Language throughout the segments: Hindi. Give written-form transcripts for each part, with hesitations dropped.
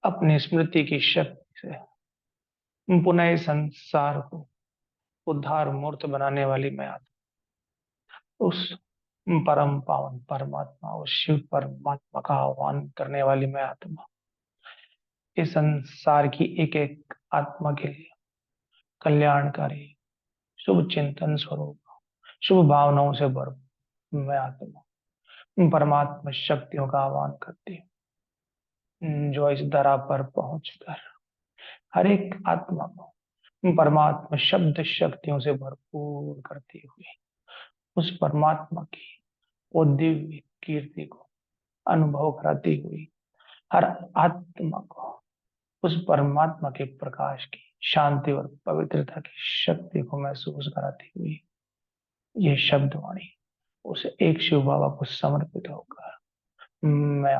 अपनी स्मृति की शक्ति से पुनः इस संसार को उद्धार मूर्त बनाने वाली मैं उस परम पावन परमात्मा, उस शिव परमात्मा का आह्वान करने वाली मैं आत्मा इस संसार की एक एक आत्मा के लिए कल्याणकारी, शुभ चिंतन स्वरूप, शुभ भावनाओं से भरपूर मैं आत्मा परमात्मा शक्तियों का आह्वान करती हूँ, जो इस धरा पर पहुंचकर हर एक आत्मा को परमात्मा शब्द शक्तियों से भरपूर करती हुई उस परमात्मा की वो दिव्य कीर्ति को अनुभव कराती हुई हर आत्मा को उस परमात्मा के प्रकाश की, शांति और पवित्रता की शक्ति को महसूस कराती हुई ये शब्दवाणी उस एक शिव बाबा को समर्पित होकर मैं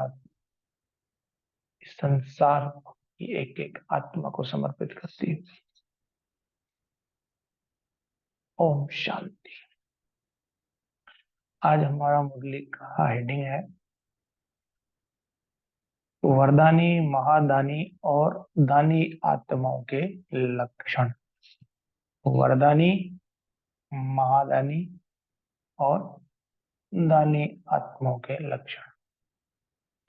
इस संसार की एक एक आत्मा को समर्पित करती हूँ। ओम शांति। आज हमारा मुरली का हेडिंग है वरदानी, महादानी और दानी आत्माओं के लक्षण। वरदानी, महादानी और दानी आत्माओं के लक्षण,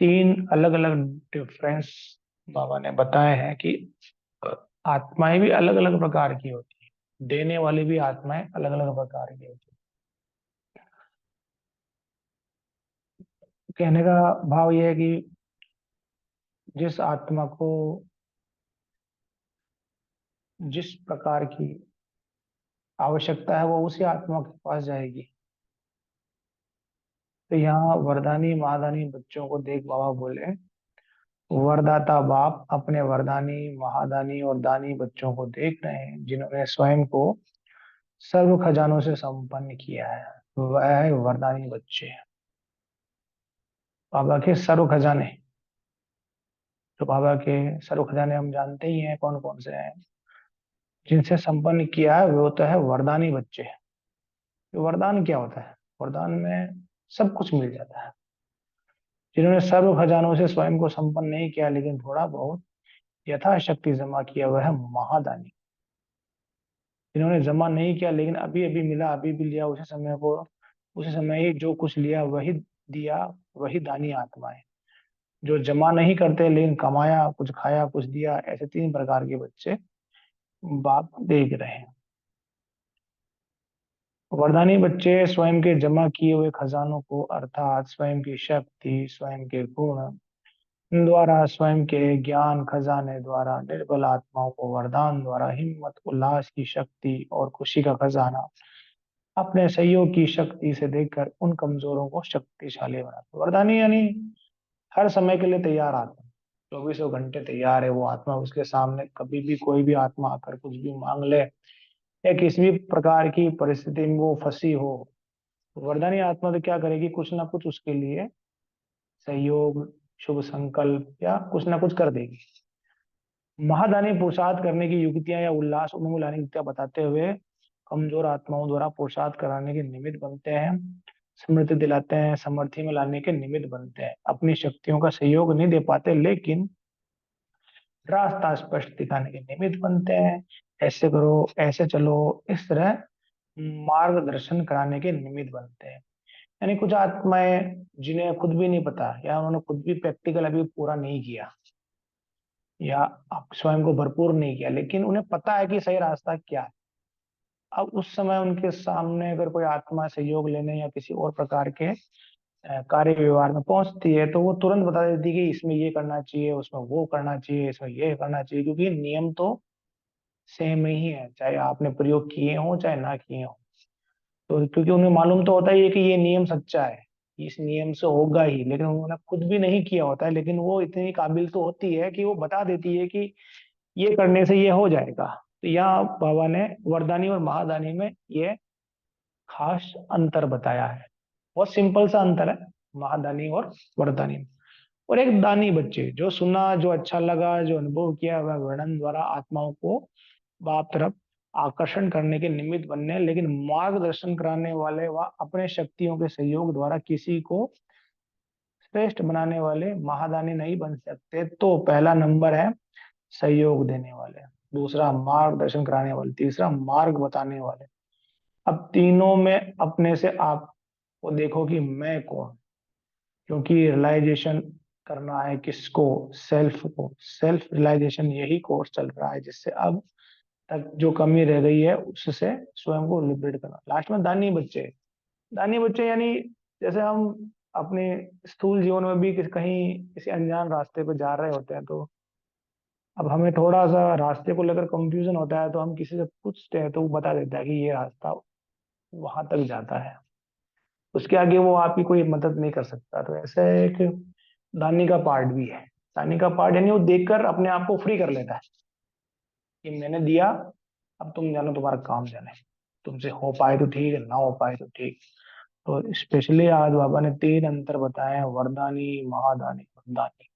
तीन अलग अलग डिफरेंस बाबा ने बताए हैं कि आत्माएं भी अलग अलग प्रकार की होती है, देने वाली भी आत्माएं अलग अलग प्रकार की होती है। कहने का भाव यह है कि जिस आत्मा को जिस प्रकार की आवश्यकता है वो उसी आत्मा के पास जाएगी। तो यहाँ वरदानी महादानी बच्चों को देख बाबा बोले, वरदाता बाप अपने वरदानी, महादानी और दानी बच्चों को देख रहे हैं जिन्होंने स्वयं को सर्व खजानों से संपन्न किया है। वह है वरदानी बच्चे, बाबा के सर्व खजाने। तो बाबा के सर्व खजाने हम जानते ही हैं कौन कौन से हैं। जिनसे संपन्न किया है वो तो है वरदानी बच्चे। तो वरदान क्या होता है? वरदान में सब कुछ मिल जाता है। जिन्होंने सर्व खजानों से स्वयं को संपन्न नहीं किया लेकिन थोड़ा बहुत यथाशक्ति जमा किया, वह है महादानी। जिन्होंने जमा नहीं किया लेकिन अभी अभी मिला, अभी भी लिया, उसी समय को उसी समय ही जो कुछ लिया वही दिया, वही दानी आत्मा है। जो जमा नहीं करते लेकिन कमाया, कुछ खाया, कुछ दिया, ऐसे तीन प्रकार के बच्चे बाप देख रहे हैं। वरदानी बच्चे स्वयं के जमा किए हुए खजानों को अर्थात स्वयं की शक्ति, स्वयं के गुण द्वारा, स्वयं के ज्ञान खजाने द्वारा निर्बल आत्माओं को वरदान द्वारा हिम्मत, उल्लास की शक्ति और खुशी का खजाना अपने सहयोग की शक्ति से देकर उन कमजोरों को शक्तिशाली बनाते। वरदानी यानी हर समय के लिए तैयार आत्मा, चौबीसों घंटे तैयार है वो आत्मा। उसके सामने कभी भी कोई भी आत्मा आकर कुछ भी मांग ले या किसी भी प्रकार की परिस्थिति में वो फंसी हो, वरदानी आत्मा तो क्या करेगी, कुछ ना कुछ उसके लिए सहयोग, शुभ संकल्प या कुछ ना कुछ कर देगी। महादानी पुरुषार्थ करने की युक्तियां या उल्लास, उमंग लाने की युक्तियां बताते हुए कमजोर आत्माओं द्वारा पुरुषार्थ कराने के निमित्त बनते हैं, स्मृति दिलाते हैं, समर्थी में लाने के निमित्त बनते हैं। अपनी शक्तियों का सहयोग नहीं दे पाते लेकिन रास्ता स्पष्ट दिखाने के निमित्त बनते हैं। ऐसे करो, ऐसे चलो, इस तरह मार्गदर्शन कराने के निमित्त बनते हैं। यानी कुछ आत्माएं जिन्हें खुद भी नहीं पता या उन्होंने खुद भी प्रैक्टिकल अभी पूरा नहीं किया या स्वयं को भरपूर नहीं किया, लेकिन उन्हें पता है कि सही रास्ता क्या है। अब उस समय उनके सामने अगर कोई आत्मा सहयोग लेने या किसी और प्रकार के कार्य व्यवहार में पहुंचती है तो वो तुरंत बता देती है कि इसमें ये करना चाहिए, उसमें वो करना चाहिए, इसमें ये करना चाहिए, क्योंकि नियम तो सेम ही है, चाहे आपने प्रयोग किए हो चाहे ना किए हो। तो क्योंकि उन्हें मालूम तो होता ही है कि ये नियम सच्चा है, इस नियम से होगा ही, लेकिन उन्होंने खुद भी नहीं किया होता है, लेकिन वो इतनी काबिल तो होती है कि वो बता देती है कि ये करने से ये हो जाएगा। तो यहाँ बाबा ने वरदानी और महादानी में ये खास अंतर बताया है। बहुत सिंपल सा अंतर है महादानी और वरदानी में। और एक दानी बच्चे, जो सुना, जो अच्छा लगा, जो अनुभव किया, वह वर्णन द्वारा आत्माओं को बाप तरफ आकर्षण करने के निमित्त बनने, लेकिन मार्गदर्शन कराने वाले व अपने शक्तियों के सहयोग द्वारा किसी को श्रेष्ठ बनाने वाले महादानी नहीं बन सकते, तो पहला नंबर है सहयोग देने वाले, दूसरा मार्गदर्शन कराने वाले, तीसरा मार्ग बताने वाले। अब तीनों में अपने से आपको देखो कि मैं कौन, क्योंकि रियलाइजेशन करना है किसको, सेल्फ को। सेल्फ रियलाइजेशन यही कोर्स चल रहा है, जिससे अब तक जो कमी रह गई है उससे स्वयं को लिबरेट करना। लास्ट में दानी बच्चे, दानी बच्चे यानी जैसे हम अपने स्थूल जीवन में भी कहीं किसी अनजान रास्ते पर जा रहे होते हैं, तो अब हमें थोड़ा सा रास्ते को लेकर कंफ्यूजन होता है, तो हम किसी से पूछते हैं तो वो बता देता है कि ये रास्ता वहां तक जाता है, उसके आगे वो आपकी कोई मदद नहीं कर सकता। तो ऐसे एक दानी का पार्ट भी है। दानी का पार्ट यानी वो देखकर अपने आप को फ्री कर लेता है कि मैंने दिया, अब तुम जानो, तुम्हारा काम जाने, तुमसे हो पाए तो ठीक है, ना हो पाए तो ठीक। तो स्पेशली आज बाबा ने तीन अंतर बताए हैं, वरदानी, महादानी, वरदानी।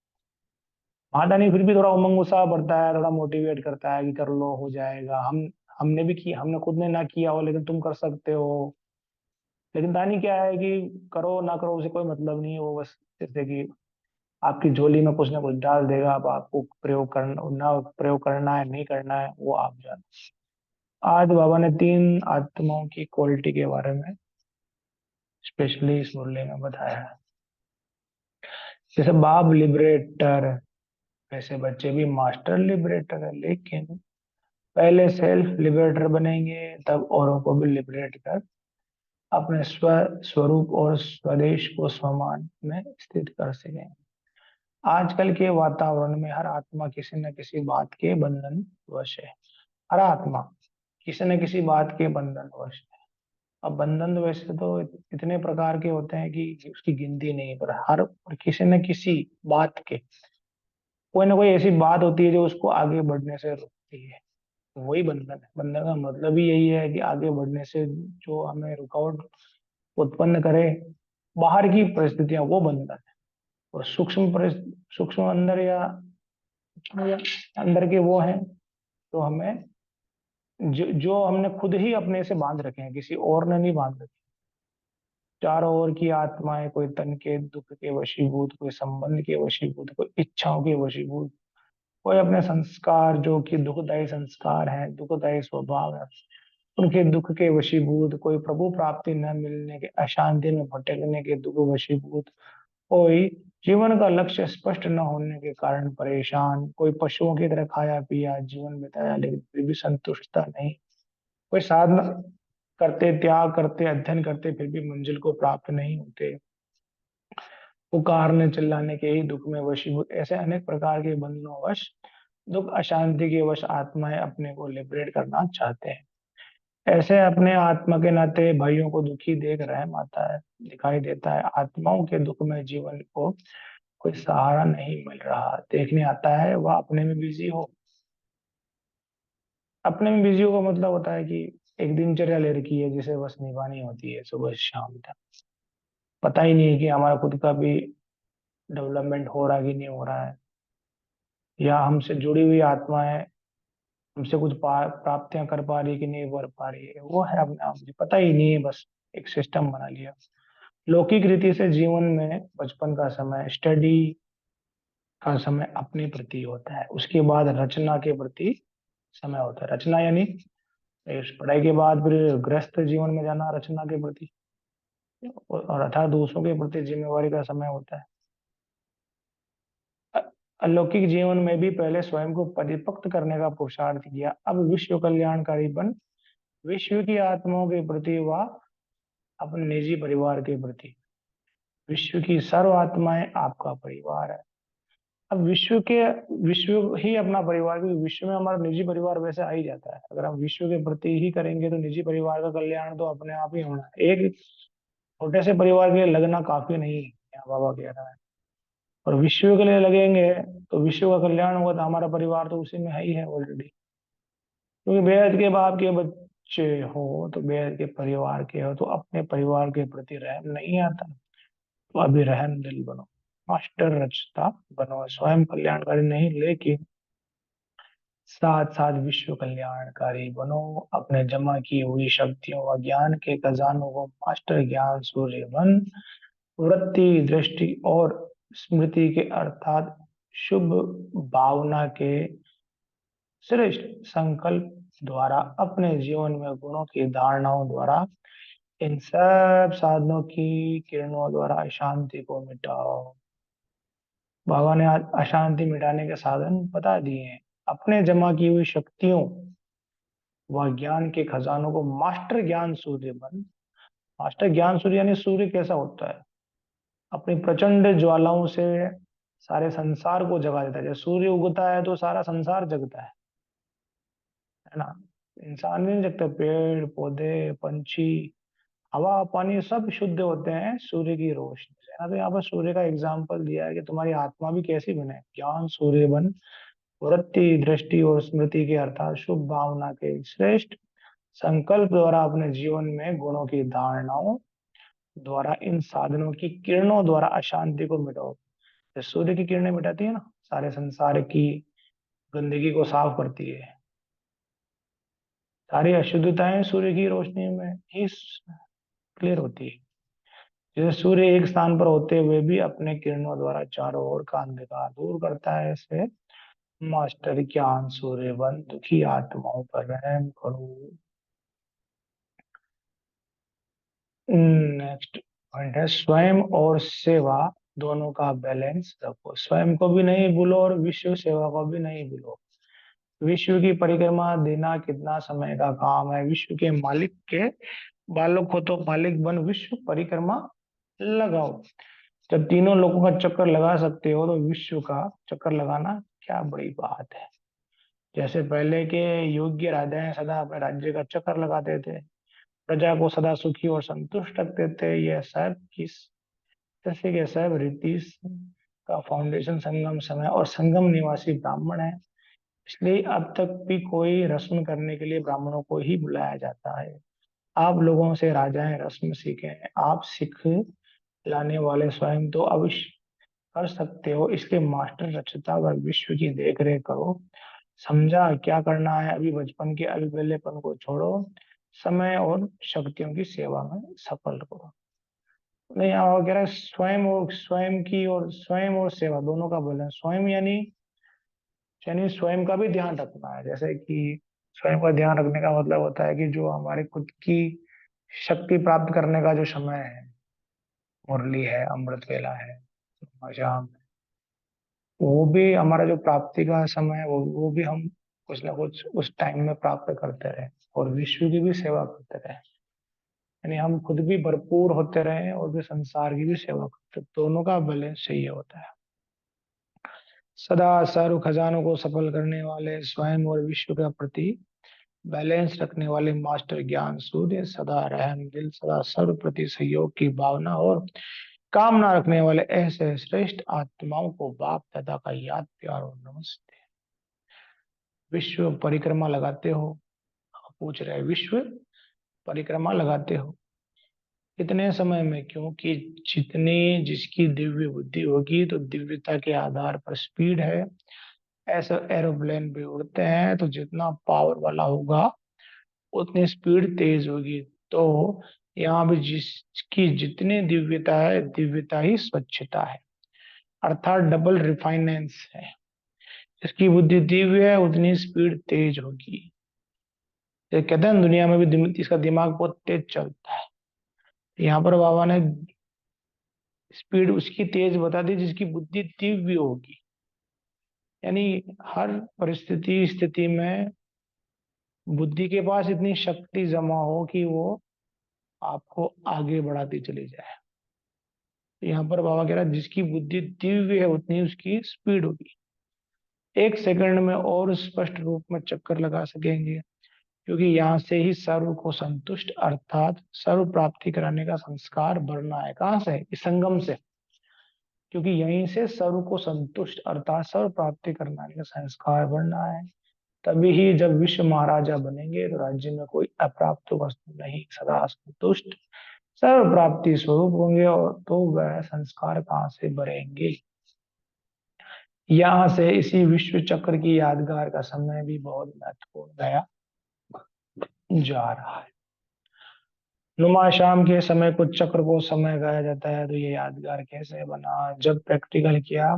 महादानी फिर भी थोड़ा उमंग उत्साह बढ़ता है, थोड़ा मोटिवेट करता है कि कर लो, हो जाएगा, हमने भी किया, हमने खुद ने ना किया हो लेकिन तुम कर सकते हो। लेकिन दानी क्या है कि करो ना करो उसे कोई मतलब नहीं है, वो बस जैसे कि आपकी झोली में कुछ ना कुछ डाल देगा, अब आपको प्रयोग करना ना प्रयोग करना है नहीं करना है वो आप जान। आज बाबा ने तीन आत्माओं की क्वालिटी के बारे में स्पेशली इस मुरली में बताया है। जैसे बाप लिबरेटर, वैसे बच्चे भी मास्टर लिबरेटर है, लेकिन पहले सेल्फ लिबरेटर बनेंगे, तब औरों को भी लिबरेट कर अपने स्वरूप और स्वदेश को स्वमान में स्थित कर सकेंगे। आजकल के वातावरण में हर आत्मा किसी न किसी बात के बंधन वश है। हर आत्मा किसी न किसी बात के बंधन वश है। अब बंधन तो वैसे तो इतने प्रकार के होते हैं कि उसकी गिनती नहीं है, पर हर किसी न किसी बात के, कोई ना कोई ऐसी बात होती है जो उसको आगे बढ़ने से रोकती है। वही बंधन है। बंधन का मतलब ही यही है कि आगे बढ़ने से जो हमें रुकावट उत्पन्न करे, बाहर की परिस्थितियां, वो बंधन है। और सूक्ष्म अंदर या अंदर के वो हैं तो हमें जो हमने खुद ही अपने से बांध रखे हैं, किसी और ने नहीं बांध रखे। चारों ओर की आत्माएं, कोई तन के दुख के वशीभूत, कोई संबंध के वशीभूत, कोई इच्छाओं के वशीभूत, कोई अपने संस्कार जो कि दुखदायी संस्कार हैं, दुखदायी स्वभाव है, उनके दुख के वशीभूत, कोई प्रभु प्राप्ति न मिलने के अशांति में भटकने के दुख वशीभूत, कोई जीवन का लक्ष्य स्पष्ट न होने के कारण परेशान, कोई पशुओं की तरह खाया पिया जीवन बिताया लेकिन फिर भी संतुष्टता नहीं, कोई साधना करते, त्याग करते, अध्ययन करते, फिर भी मंजिल को प्राप्त नहीं होते, पुकारने चिल्लाने के ही दुख में वशीभूत। ऐसे अनेक प्रकार के बंधनों वश, दुख अशांति के वश आत्माएं अपने को लिबरेट करना चाहते हैं। ऐसे अपने आत्मा के नाते भाइयों को दुखी देख रहम आता है, दिखाई देता है। आत्माओं के दुख में जीवन को कोई सहारा नहीं मिल रहा देखने आता है, वह अपने में बिजी हो। अपने में बिजी हो का मतलब होता है कि एक दिनचर्या ले रखी है जिसे बस निभानी होती है सुबह से शाम तक। पता ही नहीं है कि हमारा खुद का भी डेवलपमेंट हो रहा है कि नहीं हो रहा है, या हमसे जुड़ी हुई आत्माएं हमसे कुछ प्राप्तियां कर पा रही है कि नहीं कर पा रही है, वो है अपने आप, मुझे पता ही नहीं है, बस एक सिस्टम बना लिया। लौकिक रीति से जीवन में बचपन का समय, स्टडी का समय अपने प्रति होता है, उसके बाद रचना के प्रति समय होता है। रचना यानी इस पढ़ाई के बाद फिर गृहस्थ जीवन में जाना, रचना के प्रति, और अर्थात दूसरों के प्रति जिम्मेवारी का समय होता है। अ- अलौकिक जीवन में भी पहले स्वयं को परिपक्व करने का पुरुषार्थ किया, अब विश्व कल्याणकारी बन विश्व की आत्माओं के प्रति व अपने निजी परिवार के प्रति, विश्व की सर्व आत्माएं आपका परिवार है। अब विश्व ही अपना परिवार, क्योंकि विश्व में हमारा निजी परिवार वैसे आ ही जाता है। अगर हम विश्व के प्रति ही करेंगे तो निजी परिवार का कल्याण तो अपने आप ही होना है। एक छोटे से परिवार के लिए लगना काफी नहीं है, यहाँ बाबा कह रहा है। और विश्व के लिए लगेंगे तो विश्व का कल्याण होगा, तो हमारा परिवार तो उसी में है ही है ऑलरेडी। क्योंकि बेहद के बाप के बच्चे हो तो बेहद के परिवार के हो, तो अपने परिवार के प्रति रहम नहीं आता, तो अभी रहम दिल बनो, मास्टर रचता बनो, स्वयं कल्याणकारी नहीं लेकिन साथ साथ विश्व कल्याणकारी बनो। अपने जमा की हुई शक्तियों व ज्ञान के खजानों को मास्टर ज्ञान सूर्य बन वृत्ति, दृष्टि और स्मृति के अर्थात शुभ भावना के श्रेष्ठ संकल्प द्वारा अपने जीवन में गुणों की धारणाओं द्वारा इन सब साधनों की किरणों द्वारा अशांति को मिटाओ। बाबा ने आज अशांति मिटाने के साधन बता दिए हैं। अपने जमा की हुई शक्तियों व ज्ञान के खजानों को मास्टर ज्ञान सूर्य बन। मास्टर ज्ञान सूर्य यानी सूर्य कैसा होता है? अपनी प्रचंड ज्वालाओं से सारे संसार को जगा देता है। जब सूर्य उगता है तो सारा संसार जगता है ना। इंसान नहीं जगता, पेड़ पौधे पंछी हवा पानी सब शुद्ध होते हैं सूर्य की रोशनी से, है ना। तो यहाँ पर सूर्य का एग्जाम्पल दिया है कि तुम्हारी आत्मा भी कैसी बने, ज्ञान सूर्य बन, वृत्ति दृष्टि और स्मृति के अर्थात शुभ भावना के श्रेष्ठ संकल्प द्वारा अपने जीवन में गुणों की धारणाओं द्वारा इन साधनों की किरणों द्वारा अशांति को मिटाओ। जैसे सूर्य की किरणें मिटाती है ना, सारे संसार की गंदगी को साफ करती है। सारी अशुद्धताएं सूर्य की रोशनी में ही क्लियर होती है। जैसे सूर्य एक स्थान पर होते हुए भी अपने किरणों द्वारा चारों ओर का अंधकार दूर करता है, ऐसे मास्टर ज्ञान सूर्य बन दुखी आत्माओं पर रहम करो। नेक्स्ट पॉइंट है स्वयं और सेवा दोनों का बैलेंस रखो। स्वयं को भी नहीं भूलो और विश्व सेवा को भी नहीं भूलो। विश्व की परिक्रमा देना कितना समय का काम है। विश्व के मालिक के बालक हो तो मालिक बन विश्व परिक्रमा लगाओ। जब तीनों लोगों का चक्कर लगा सकते हो तो विश्व का चक्कर लगाना क्या बड़ी बात है। जैसे पहले के योग्य राजाएं सदा अपने राज्य का चक्कर लगाते थे, प्रजा को सदा सुखी और संतुष्ट रखते थे। यह सब किस जैसे कि सब रीति का फाउंडेशन संगम समय और संगम निवासी ब्राह्मण है। इसलिए अब तक भी कोई रस्म करने के लिए ब्राह्मणों को ही बुलाया जाता है। आप लोगों से राजाएं रस्म सीखे हैं, आप सिख लाने वाले स्वयं तो अवश्य कर सकते हो। इसके मास्टर रचता व विश्व की देख रेख करो। समझा क्या करना है, अभी बचपन के अलबेलेपन को छोड़ो, समय और शक्तियों की सेवा में सफल करो। नहीं, यहाँ वगैरह स्वयं और स्वयं की और स्वयं और सेवा दोनों का बोले। स्वयं यानी स्वयं का भी ध्यान रखना है। जैसे कि स्वयं का ध्यान रखने का मतलब होता है कि जो हमारे खुद की शक्ति प्राप्त करने का जो समय है, मुरली है, अमृत वेला है, शाम, वो भी हमारा जो प्राप्ति का समय है, वो भी हम कुछ ना कुछ उस टाइम में प्राप्त करते रहे और विश्व की भी सेवा करते रहे। यानी हम खुद भी भरपूर होते रहे और भी संसार की भी सेवा करते, दोनों का बैलेंस सही होता है। सदा सर्व खजानों को सफल करने वाले स्वयं और विश्व के प्रति बैलेंस रखने वाले मास्टर ज्ञान सूर्य, सदा रहम दिल, सदा सर्व प्रति सहयोग की भावना और कामना रखने वाले ऐसे श्रेष्ठ आत्माओं को बाप दादा का याद प्यार और नमस्ते। विश्व परिक्रमा लगाते हो, पूछ रहे विश्व परिक्रमा लगाते हो कितने समय में? क्योंकि जितनी जिसकी दिव्य बुद्धि होगी तो दिव्यता के आधार पर स्पीड है। ऐसे एरोप्लेन भी उड़ते हैं, तो जितना पावर वाला होगा उतनी स्पीड तेज होगी। तो यहाँ भी जिसकी जितनी दिव्यता है, दिव्यता ही स्वच्छता है, अर्थात डबल रिफाइनेंस है। जिसकी बुद्धि दिव्य है उतनी स्पीड तेज होगी। ये कहते हैं दुनिया में भी इसका दिमाग बहुत तेज चलता है। यहाँ पर बाबा ने स्पीड उसकी तेज बता दी जिसकी बुद्धि दिव्य होगी। यानी हर परिस्थिति स्थिति में बुद्धि के पास इतनी शक्ति जमा हो कि वो आपको आगे बढ़ाती चली जाए। यहाँ पर बाबा कह रहा है जिसकी बुद्धि दिव्य है उतनी उसकी स्पीड होगी। एक सेकंड में और स्पष्ट रूप में चक्कर लगा सकेंगे, क्योंकि यहाँ से ही सर्व को संतुष्ट अर्थात सर्व प्राप्ति कराने का संस्कार बढ़ना है। कहाँ से? इस संगम से। क्योंकि यहीं से सर्व को संतुष्ट अर्थात सर्व प्राप्ति करने का संस्कार बढ़ना है। तभी ही जब विश्व महाराजा बनेंगे तो राज्य में कोई अप्राप्त वस्तु नहीं, सदा संतुष्ट सर्व प्राप्ति स्वरूप होंगे। और तो वह संस्कार कहाँ से बढ़ेंगे? यहाँ से इसी विश्व चक्र की यादगार का समय भी बहुत महत्वपूर्ण गया जा रहा है। नुमा शाम के समय कुछ चक्र को समय कहा जाता है। तो ये यादगार कैसे बना? जब प्रैक्टिकल किया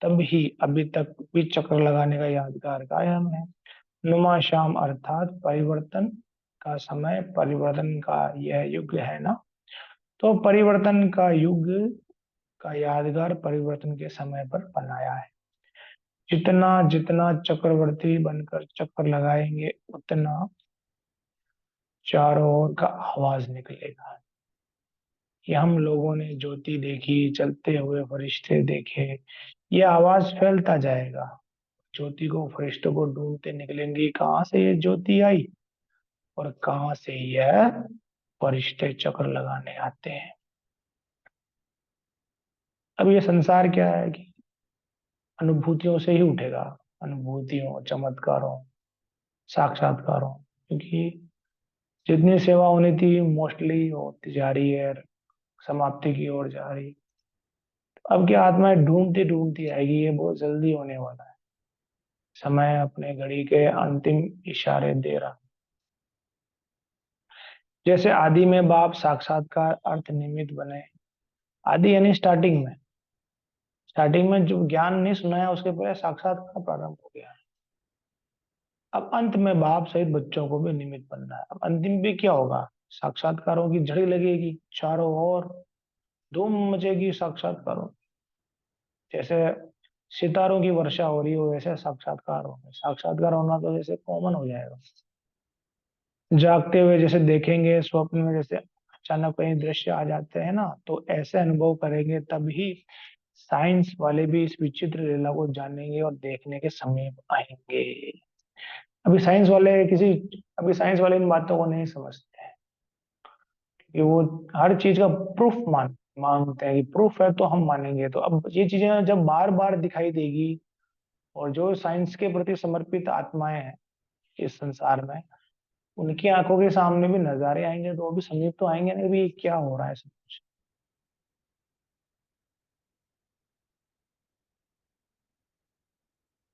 तब ही अभी तक भी चक्र लगाने का यादगार कायम है। नुमा शाम अर्थात परिवर्तन का समय, परिवर्तन का यह युग है ना। तो परिवर्तन का युग का यादगार परिवर्तन के समय पर बनाया है। जितना जितना चक्रवर्ती बनकर चक्कर लगाएंगे उतना चारों ओर का आवाज निकलेगा। कि हम लोगों ने ज्योति देखी, चलते हुए फरिश्ते देखे, ये आवाज फैलता जाएगा। ज्योति को, फरिश्तों को ढूंढते निकलेंगे, कहाँ से ये ज्योति आई और कहाँ से यह फरिश्ते चक्र लगाने आते हैं। अब ये संसार क्या है कि अनुभूतियों से ही उठेगा। अनुभूतियों, चमत्कारों, साक्षात्कारों। क्योंकि जितनी सेवा होनी थी मोस्टली होती जा रही है, समाप्ति की ओर जा रही। अब क्या आत्माएं ढूंढती ढूंढती आएगी, ये बहुत जल्दी होने वाला है। समय अपने घड़ी के अंतिम इशारे दे रहा। जैसे आदि में बाप साक्षात्कार अर्थ निमित्त बने। आदि यानी स्टार्टिंग में। स्टार्टिंग में जो ज्ञान नहीं सुनाया उसके पहले साक्षात्कार प्रारंभ हो गया है। अब अंत में बाप सहित बच्चों को भी निमित्त बनना है। अब अंतिम भी क्या होगा? साक्षात्कारों की झड़ी लगेगी चारों ओर, धूम मचेगी साक्षात्कारों। जैसे सितारों की वर्षा हो रही हो वैसे साक्षात्कार होंगे। साक्षात्कार होना तो जैसे कॉमन हो जाएगा। जागते हुए जैसे देखेंगे, स्वप्न में जैसे अचानक कहीं दृश्य आ जाते हैं ना, तो ऐसे अनुभव करेंगे तभी साइंस वाले भी इस विचित्र लीला को जानेंगे और देखने के समीप आएंगे। अभी साइंस वाले किसी अभी साइंस वाले इन बातों को नहीं समझते हैं कि वो हर चीज का प्रूफ मांगते हैं कि प्रूफ है तो हम मानेंगे। तो अब ये चीजें जब बार बार दिखाई देगी और जो साइंस के प्रति समर्पित आत्माएं हैं इस संसार में, उनकी आंखों के सामने भी नजारे आएंगे तो वो भी समीप तो आएंगे नहीं, भी ये क्या हो रहा है सब कुछ।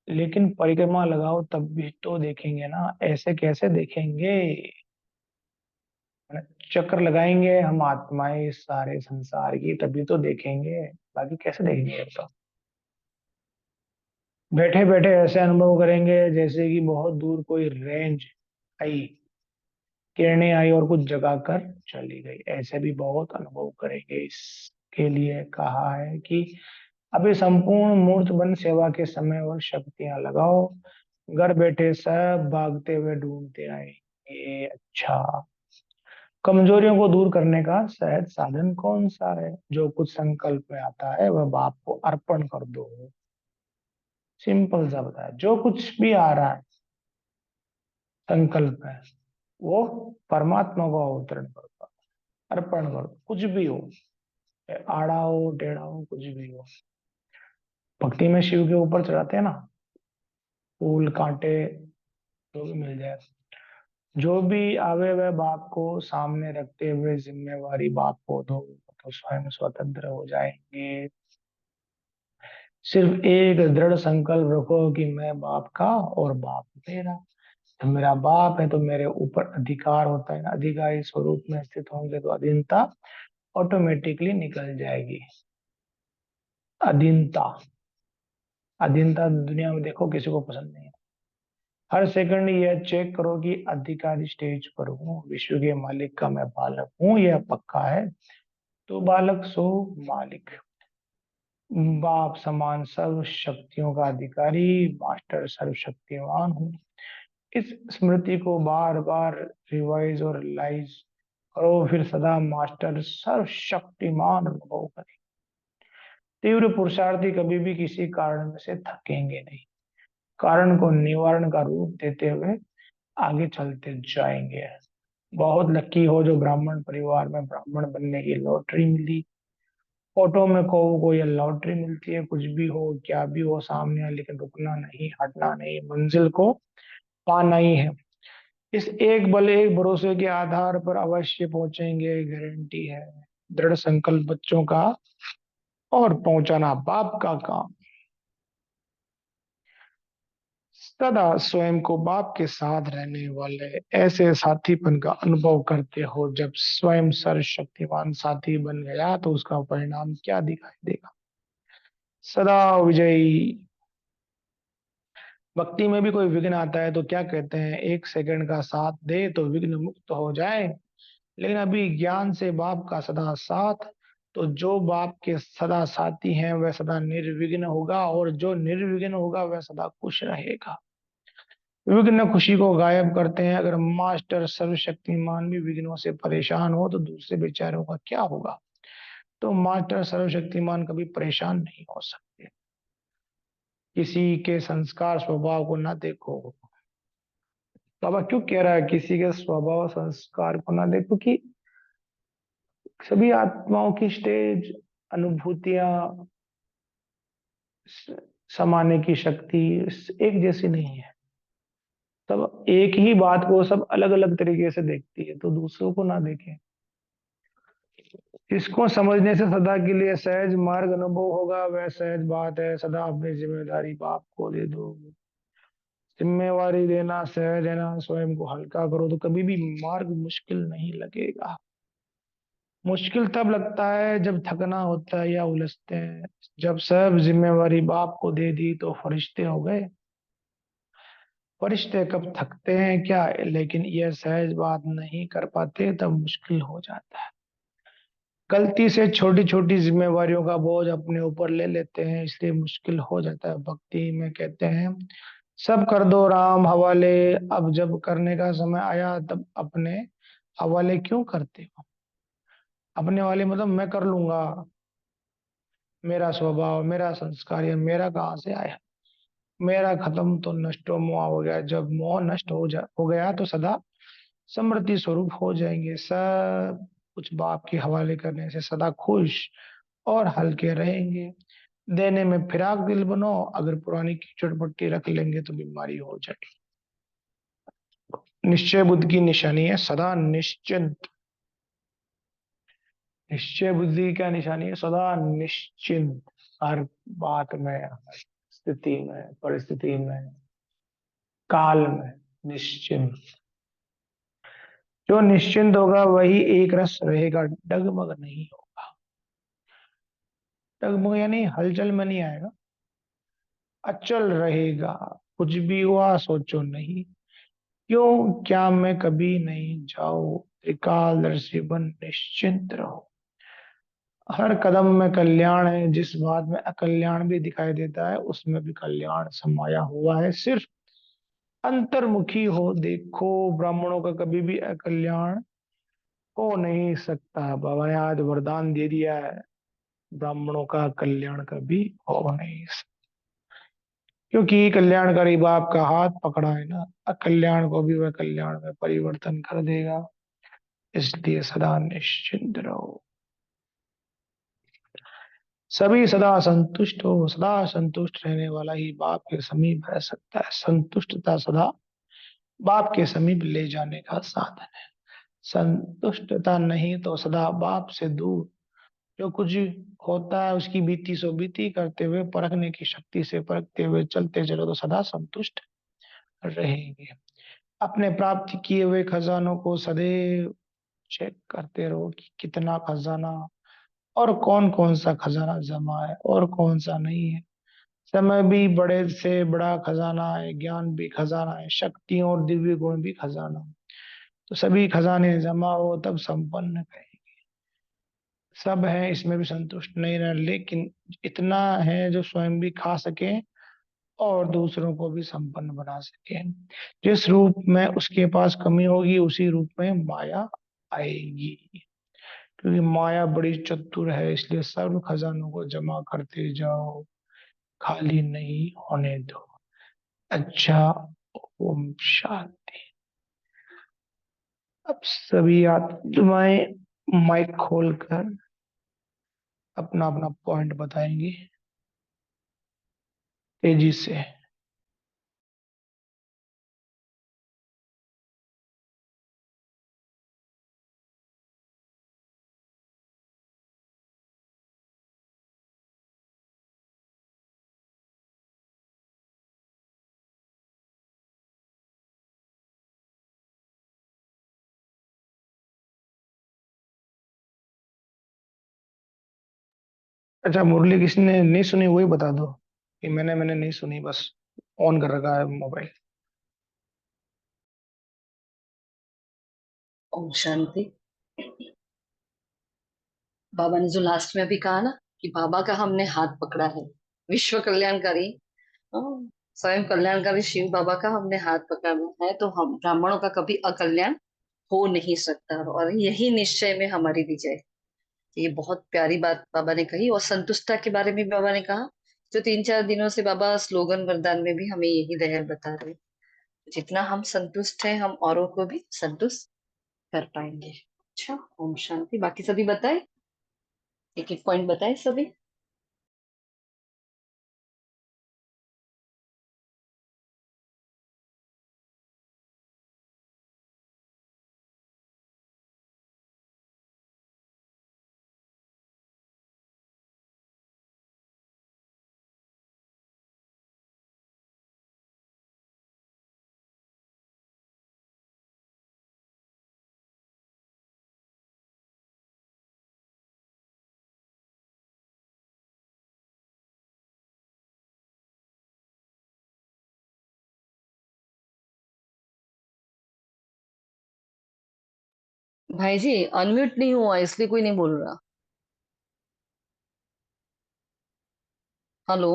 लेकिन परिक्रमा लगाओ तब भी तो देखेंगे ना, ऐसे कैसे देखेंगे? चक्कर लगाएंगे हम आत्माएं इस सारे संसार की, तभी तो देखेंगे। बाकी कैसे देखेंगे ये तो? बैठे बैठे ऐसे अनुभव करेंगे जैसे कि बहुत दूर कोई रेंज आई, किरणें आई और कुछ जगा कर चली गई। ऐसे भी बहुत अनुभव करेंगे। इसके लिए कहा है कि अभी संपूर्ण मूर्त बन सेवा के समय और शक्तियां लगाओ। घर बैठे सब भागते हुए ढूंढते आएंगे। अच्छा, कमजोरियों को दूर करने का सहज साधन कौन सा है? जो कुछ संकल्प में आता है वह बाप को अर्पण कर दो। सिंपल सा बताया, जो कुछ भी आ रहा है संकल्प है, वो परमात्मा को अवतरण कर दो, अर्पण कर दो। कुछ भी हो, आड़ा हो टेढ़ा हो, कुछ भी हो। भक्ति में शिव के ऊपर चढ़ाते हैं ना, फूल कांटे जो भी मिल जाए, जो भी आवे वह बाप को सामने रखते हुए जिम्मेवारी बाप को दो, तो स्वयं स्वतंत्र हो जाएंगे। सिर्फ एक दृढ़ संकल्प रखो कि मैं बाप का और बाप मेरा। जब मेरा बाप है तो मेरे ऊपर अधिकार होता है ना, अधिकारी स्वरूप में स्थित होंगे तो अधीनता ऑटोमेटिकली निकल जाएगी। अधीनता, अधीनता दुनिया में देखो किसी को पसंद नहीं है। हर सेकंड यह चेक करो कि अधिकारी स्टेज पर हूँ, विश्व के मालिक का मैं बालक हूँ, यह पक्का है। तो बालक सो मालिक, बाप समान सर्व शक्तियों का अधिकारी, मास्टर सर्वशक्तिमान हूँ। इस स्मृति को बार बार रिवाइज और रियलाइज करो, फिर सदा मास्टर सर्वशक्तिमान अनुभव करें। तीव्र पुरुषार्थी कभी भी किसी कारण से थकेंगे नहीं। कारण को निवारण का रूप देते हुए आगे चलते जाएंगे। बहुत लकी हो जो ब्राह्मण परिवार में ब्राह्मण बनने की लॉटरी मिली। ऑटो में को ये लॉटरी मिलती है, कुछ भी हो क्या भी हो सामने, लेकिन रुकना नहीं, हटना नहीं, मंजिल को पाना ही है। इस एक बल एक भरोसे के आधार पर अवश्य पहुंचेंगे, गारंटी है। दृढ़ संकल्प बच्चों का और पहुंचाना बाप का काम। सदा स्वयं को बाप के साथ रहने वाले ऐसे साथीपन का अनुभव करते हो। जब स्वयं सर्वशक्तिमान साथी बन गया तो उसका परिणाम क्या दिखाई देगा? सदा विजयी। भक्ति में भी कोई विघ्न आता है तो क्या कहते हैं? एक सेकंड का साथ दे तो विघ्न मुक्त हो जाए। लेकिन अभी ज्ञान से बाप का सदा साथ, तो जो बाप के सदा साथी हैं वह सदा निर्विघ्न होगा, और जो निर्विघ्न होगा वह सदा खुश रहेगा। विघ्न खुशी को गायब करते हैं। अगर मास्टर सर्वशक्तिमान भी विघ्नों से परेशान हो तो दूसरे बेचारों का क्या होगा? तो मास्टर सर्वशक्तिमान कभी परेशान नहीं हो सकते। किसी के संस्कार स्वभाव को ना देखो। बाबा क्यों कह रहा है किसी के स्वभाव संस्कार को ना देखो? कि सभी आत्माओं की स्टेज, अनुभूतियां, समाने की शक्ति एक जैसी नहीं है। सब एक ही बात को सब अलग अलग तरीके से देखती है, तो दूसरों को ना देखें। इसको समझने से सदा के लिए सहज मार्ग अनुभव होगा। वह सहज बात है, सदा अपनी जिम्मेदारी बाप को दे दो। जिम्मेवारी देना सहज है ना, स्वयं को हल्का करो तो कभी भी मार्ग मुश्किल नहीं लगेगा। मुश्किल तब लगता है जब थकना होता है या उलझते हैं। जब सब जिम्मेवारी बाप को दे दी तो फरिश्ते हो गए। फरिश्ते कब थकते हैं क्या? लेकिन यह सहज बात नहीं कर पाते तब मुश्किल हो जाता है। गलती से छोटी छोटी जिम्मेवारियों का बोझ अपने ऊपर ले लेते हैं, इसलिए मुश्किल हो जाता है। भक्ति में कहते हैं सब कर दो राम हवाले। अब जब करने का समय आया तब अपने हवाले क्यों करते हो? अपने वाले मतलब मैं कर लूंगा, मेरा स्वभाव, मेरा संस्कार, या मेरा कहाँ से आया? मेरा खत्म तो नष्टो मोह हो गया। जब मोह नष्ट हो गया तो सदा समृद्धि स्वरूप हो जाएंगे। सब कुछ बाप के हवाले करने से सदा खुश और हल्के रहेंगे। देने में फिराक दिल बनो। अगर पुरानी कीचड़ पट्टी रख लेंगे तो बीमारी हो जाएगी। निश्चय बुद्धि की निशानी है सदा निश्चिंत। निश्चय बुद्धि क्या निशानी है? सदा निश्चिंत। हर बात में, हर स्थिति में, परिस्थिति में, काल में निश्चिंत। जो निश्चिंत होगा वही एक रस रहेगा, डगमग नहीं होगा। डगमग यानी हलचल में नहीं आएगा, अचल रहेगा। कुछ भी हुआ सोचो नहीं, क्यों क्या मैं कभी नहीं जाऊं। त्रिकालदर्शी बन निश्चिंत रहो। हर कदम में कल्याण है। जिस बात में अकल्याण भी दिखाई देता है उसमें भी कल्याण समाया हुआ है। सिर्फ अंतर्मुखी हो देखो। ब्राह्मणों का कभी भी अकल्याण हो नहीं सकता। बाबा ने आज वरदान दे दिया है, ब्राह्मणों का कल्याण कभी हो नहीं सकता। क्योंकि कल्याणकारी बाप का हाथ पकड़ा है ना, अकल्याण को भी वह कल्याण में परिवर्तन कर देगा। इसलिए सदा निश्चिंत रहो। सभी सदा संतुष्ट हो। सदा संतुष्ट रहने वाला ही बाप के समीप रह सकता है। संतुष्टता सदा बाप के समीप ले जाने का साधन है। संतुष्टता नहीं तो सदा बाप से दूर। जो कुछ होता है उसकी बीती सो बीती करते हुए, परखने की शक्ति से परखते हुए चलते चलो तो सदा संतुष्ट रहेंगे। अपने प्राप्त किए हुए खजानों को सदैव चेक करते रहो कि कितना खजाना और कौन कौन सा खजाना जमा है और कौन सा नहीं है। समय भी बड़े से बड़ा खजाना है, ज्ञान भी खजाना है, शक्तियों और दिव्य गुण भी खजाना है। तो सभी खजाने जमा हो तब संपन्न कहे। सब है इसमें भी संतुष्ट नहीं रह, लेकिन इतना है जो स्वयं भी खा सके और दूसरों को भी संपन्न बना सके। जिस रूप में उसके पास कमी होगी उसी रूप में माया आएगी। क्योंकि माया बड़ी चतुर है, इसलिए सर्व खजानों को जमा करते जाओ, खाली नहीं होने दो। अच्छा, ओम शांति। अब सभी आत्माएं माइक खोलकर अपना अपना पॉइंट बताएंगी तेजी से। अच्छा, मुरली किसने नहीं सुनी वही बता दो, कि मैंने नहीं सुनी, बस ऑन कर रखा है मोबाइल। ओम शांति। बाबा ने जो लास्ट में अभी कहा ना कि बाबा का हमने हाथ पकड़ा है, विश्व कल्याणकारी, हाँ, स्वयं कल्याणकारी शिव बाबा का हमने हाथ पकड़ा है, तो हम ब्राह्मणों का कभी अकल्याण हो नहीं सकता, और यही निश्चय में हमारी विजय। ये बहुत प्यारी बात बाबा ने कही। और संतुष्टता के बारे में भी बाबा ने कहा, जो 3-4 दिनों से बाबा स्लोगन वरदान में भी हमें यही रहर बता रहे हैं। जितना हम संतुष्ट हैं, हम औरों को भी संतुष्ट कर पाएंगे। अच्छा, ओम शांति। बाकी सभी बताए, एक एक पॉइंट बताए सभी। भाई जी, अनम्यूट नहीं हुआ इसलिए कोई नहीं बोल रहा। हेलो,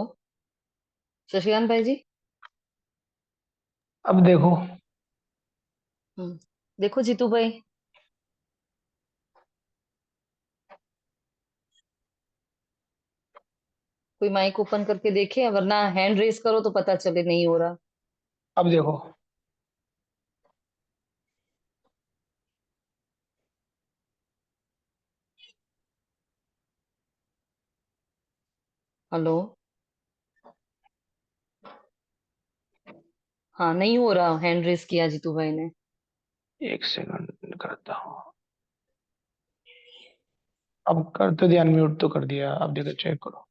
शशिकांत भाई जी। अब देखो। देखो जीतू भाई, कोई माइक ओपन करके देखे, वरना हैंड रेस करो तो पता चले नहीं हो रहा। अब देखो। हेलो। हाँ, नहीं हो रहा, हैंड रेस किया जीतू भाई ने। एक सेकंड करता हूँ। अब कर तो दिया, अनम्यूट तो कर दिया, अब देखो चेक करो।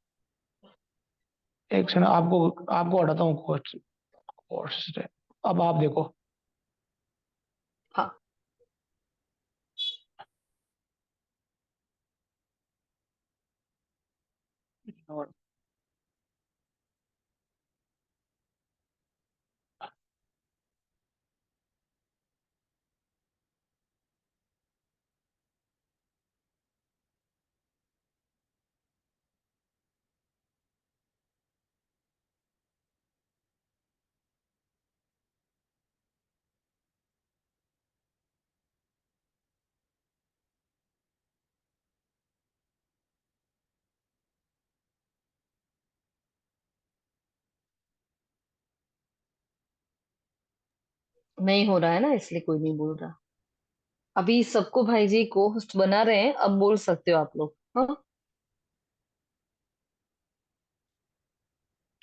एक सेकंड, आपको आपको हटाता हूँ कोर्स कोर्स से। अब आप देखो। हाँ, और नहीं हो रहा है ना, इसलिए कोई नहीं बोल रहा। अभी सबको भाई जी को होस्ट बना रहे हैं, अब बोल सकते हो आप लोग। हाँ,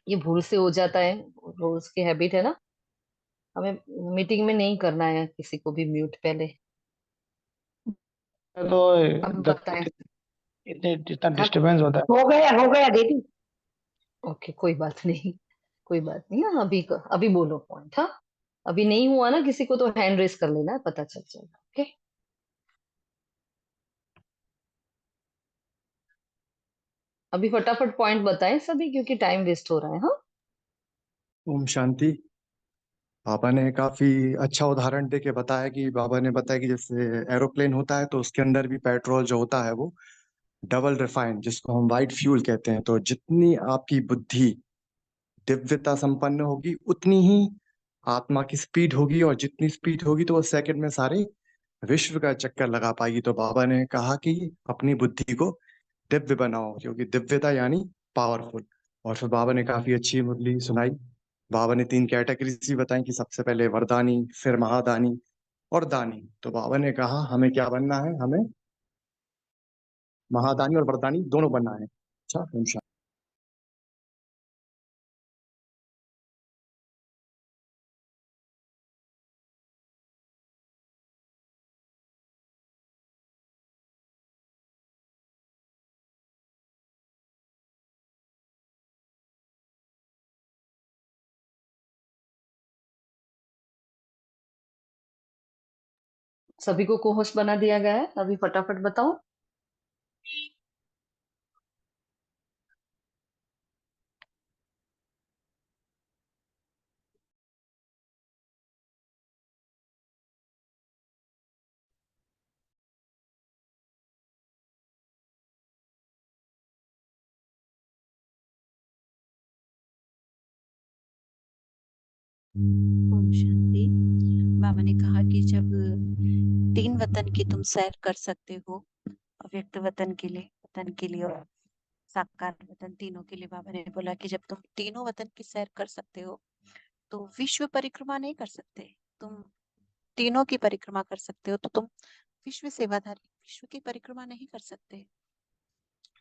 ये भूल से हो जाता है, रोज की हैबिट है ना। हमें मीटिंग में नहीं करना है किसी को भी म्यूट पहले। तो अब जब बताएं। इतने जितना हाँ, डिस्टरबेंस होता है। हो गया दीदी। ओके, कोई बात नहीं, कोई बात नहीं। हाँ, अभी बोलो पॉइंट। हाँ, अभी नहीं हुआ ना किसी को तो हैंड रेस कर लेना, पता चल जाएगा। ओके, अभी फटाफट पॉइंट बताएं सभी, क्योंकि टाइम वेस्ट हो रहा है। हाँ, ओम शांति। बाबा ने काफी अच्छा उदाहरण दे के बताया कि बाबा ने बताया कि जैसे एरोप्लेन होता है तो उसके अंदर भी पेट्रोल जो होता है वो डबल रिफाइंड, जिसको हम वाइट फ्यूल कहते हैं। तो जितनी आपकी बुद्धि दिव्यता संपन्न होगी उतनी ही आत्मा की स्पीड होगी, और जितनी स्पीड होगी तो वो सेकंड में सारे विश्व का चक्कर लगा पाएगी। तो बाबा ने कहा कि अपनी बुद्धि को दिव्य बनाओ, क्योंकि दिव्यता यानी पावरफुल। और फिर बाबा ने काफी अच्छी मुरली सुनाई। बाबा ने 3 कैटेगरीज भी बताई कि सबसे पहले वरदानी, फिर महादानी और दानी। तो बाबा ने कहा हमें क्या बनना है, हमें महादानी और वरदानी दोनों बनना है। अच्छा, ओम शांति। सभी को होस्ट बना दिया गया है, अभी फटाफट बताओ। ओम शांति। बाबा ने कहा कि जब 3 वतन की तुम सैर कर सकते हो, अव्यक्त वतन के लिए और साकार वतन, तीनों के लिए बाबा ने बोला कि जब तुम तीनों वतन की सैर कर सकते हो तो विश्व परिक्रमा नहीं कर सकते। तुम तीनों की परिक्रमा कर सकते हो तो तुम विश्व सेवाधारी विश्व की परिक्रमा नहीं कर सकते।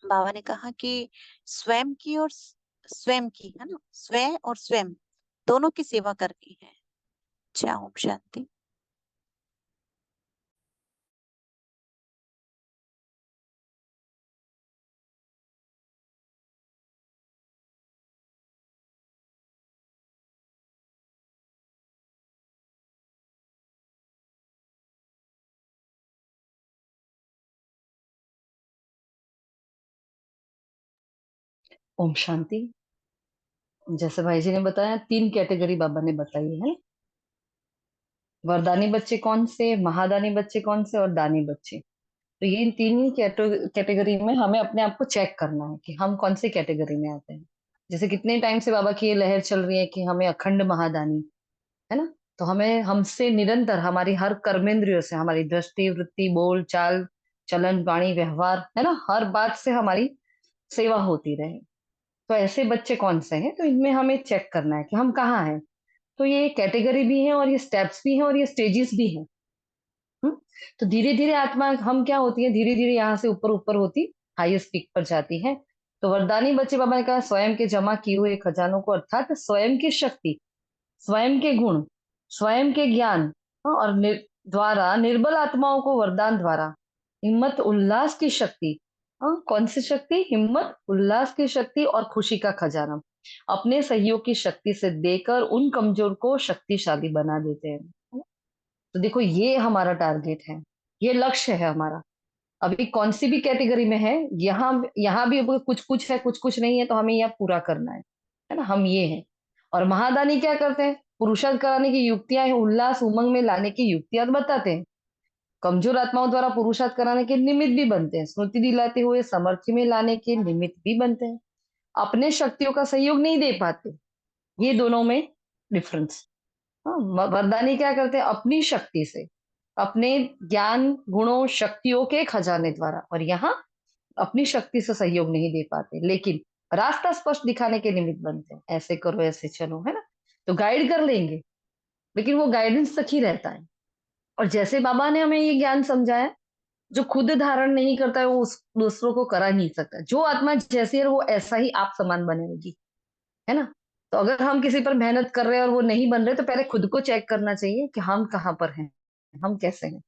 बाबा ने कहा कि स्वयं की और स्वयं की, है ना, स्वयं और स्वयं दोनों की सेवा करनी है। जय ओम शांति। ओम शांति। जैसे भाई जी ने बताया, 3 कैटेगरी बाबा ने बताई है। वरदानी बच्चे कौन से, महादानी बच्चे कौन से, और दानी बच्चे। तो ये इन 3 ही कैटेगरी में हमें अपने आप को चेक करना है कि हम कौन सी कैटेगरी में आते हैं। जैसे कितने टाइम से बाबा की ये लहर चल रही है कि हमें अखंड महादानी, है ना। तो हमें हमसे निरंतर हमारी हर कर्मेंद्रियों से, हमारी दृष्टि, वृत्ति, बोल चाल, चलन, वाणी, व्यवहार, है ना, हर बात से हमारी सेवा होती रहे। तो ऐसे बच्चे कौन से हैं, तो इनमें हमें चेक करना है कि हम कहाँ हैं। तो ये कैटेगरी भी है, और ये स्टेप्स भी हैं, और ये स्टेजेस भी हैं। हम्म? तो धीरे धीरे आत्मा हम क्या होती है, धीरे धीरे यहाँ से ऊपर ऊपर होती, हाईएस्ट पीक पर जाती है। तो वरदानी बच्चे बाबा ने कहा स्वयं के जमा किए हुए खजानों को, अर्थात स्वयं की शक्ति, स्वयं के गुण, स्वयं के ज्ञान, और द्वारा निर्बल आत्माओं को वरदान द्वारा हिम्मत उल्लास की शक्ति, कौन सी शक्ति, हिम्मत उल्लास की शक्ति और खुशी का खजाना अपने सहयोग की शक्ति से देकर उन कमजोर को शक्तिशाली बना देते हैं। तो देखो, ये हमारा टारगेट है, ये लक्ष्य है हमारा। अभी कौन सी भी कैटेगरी में है, यहाँ यहाँ भी कुछ कुछ है, कुछ कुछ नहीं है, तो हमें यह पूरा करना है ना, हम ये हैं। और महादानी क्या करते हैं, पुरुषार्थ कराने की युक्तियां, उल्लास उमंग में लाने की युक्तियां बताते हैं। कमजोर आत्माओं द्वारा पुरुषार्थ कराने के निमित्त भी बनते हैं, स्मृति दिलाते हुए समर्थि में लाने के निमित्त भी बनते हैं। अपने शक्तियों का सहयोग नहीं दे पाते, ये दोनों में डिफरेंस। हाँ, वरदानी क्या करते हैं, अपनी शक्ति से, अपने ज्ञान, गुणों, शक्तियों के खजाने द्वारा, और यहाँ अपनी शक्ति से सहयोग नहीं दे पाते, लेकिन रास्ता स्पष्ट दिखाने के निमित्त बनते हैं, ऐसे करो, ऐसे चलो, है ना। तो गाइड कर लेंगे, लेकिन वो गाइडेंस तक ही रहता है। और जैसे बाबा ने हमें ये ज्ञान समझाया, जो खुद धारण नहीं करता है वो दूसरों को करा नहीं सकता। जो आत्मा जैसी है वो ऐसा ही आप समान बनेगी, है ना। तो अगर हम किसी पर मेहनत कर रहे हैं और वो नहीं बन रहे, तो पहले खुद को चेक करना चाहिए कि हम कहाँ पर हैं, हम कैसे हैं।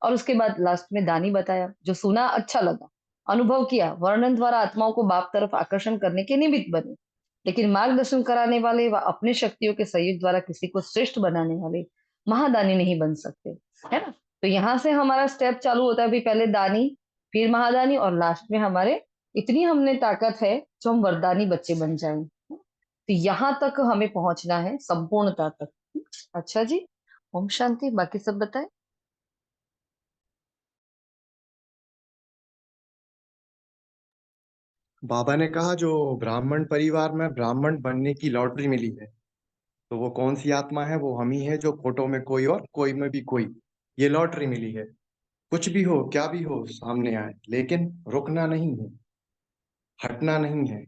और उसके बाद लास्ट में दानी बताया, जो सुना अच्छा लगा, अनुभव किया, वर्णन द्वारा आत्माओं को बाप तरफ आकर्षण करने के निमित्त बने, लेकिन मार्गदर्शन कराने वाले व अपने शक्तियों के सहयोग द्वारा किसी को श्रेष्ठ बनाने वाले महादानी नहीं बन सकते, है ना। तो यहाँ से हमारा स्टेप चालू होता है, अभी पहले दानी, फिर महादानी, और लास्ट में हमारे इतनी हमने ताकत है जो हम वरदानी बच्चे बन जाएं। तो यहाँ तक हमें पहुंचना है, संपूर्णता तक। अच्छा जी, ओम शांति। बाकी सब बताएं। बाबा ने कहा जो ब्राह्मण परिवार में ब्राह्मण बनने की लॉटरी मिली है, तो वो कौन सी आत्मा है, वो हम ही है, जो फोटो में कोई और कोई में भी कोई। ये लॉटरी मिली है, कुछ भी हो, क्या भी हो सामने आए, लेकिन रुकना नहीं है, हटना नहीं है,